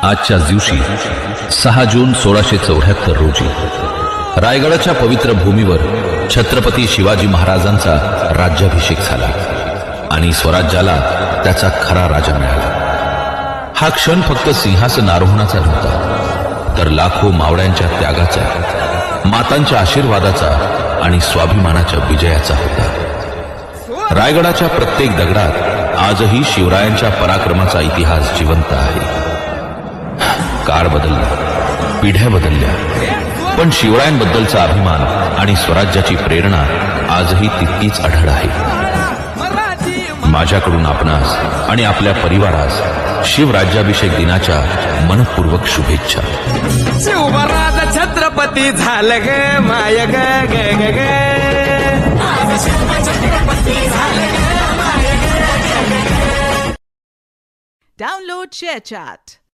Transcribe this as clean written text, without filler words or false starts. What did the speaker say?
आजच्या दिवशी 6 जून 1674 रोजी रायगडाच्या पवित्र भूमीवर छत्रपती शिवाजी महाराजांचा राज्याभिषेक झाला आणि स्वराज्याला त्याचा खरा राजा मिळाला. हा क्षण फक्त सिंहासन आरोहणाचा नव्हता, तर लाखो मावळ्यांच्या त्यागाचा, मातांच्या आशीर्वादाचा आणि स्वाभिमानाच्या विजयाचा होता. रायगडाच्या प्रत्येक दगडात आजही शिवरायांच्या पराक्रमाचा इतिहास जिवंत आहे. काळ बदलला, पिढ्या बदलल्या, पण शिवरायांबद्दलचा अभिमान आणि स्वराज्याची प्रेरणा आजही तितकीच अढळ आहे. माझ्याकडून आपणास आणि आपल्या परिवारास शिवराज्याभिषेक दिनाच्या मनपूर्वक शुभेच्छा. शिवराज छत्रपती झालं ग माय ग ग ग ग. Download ShareChat.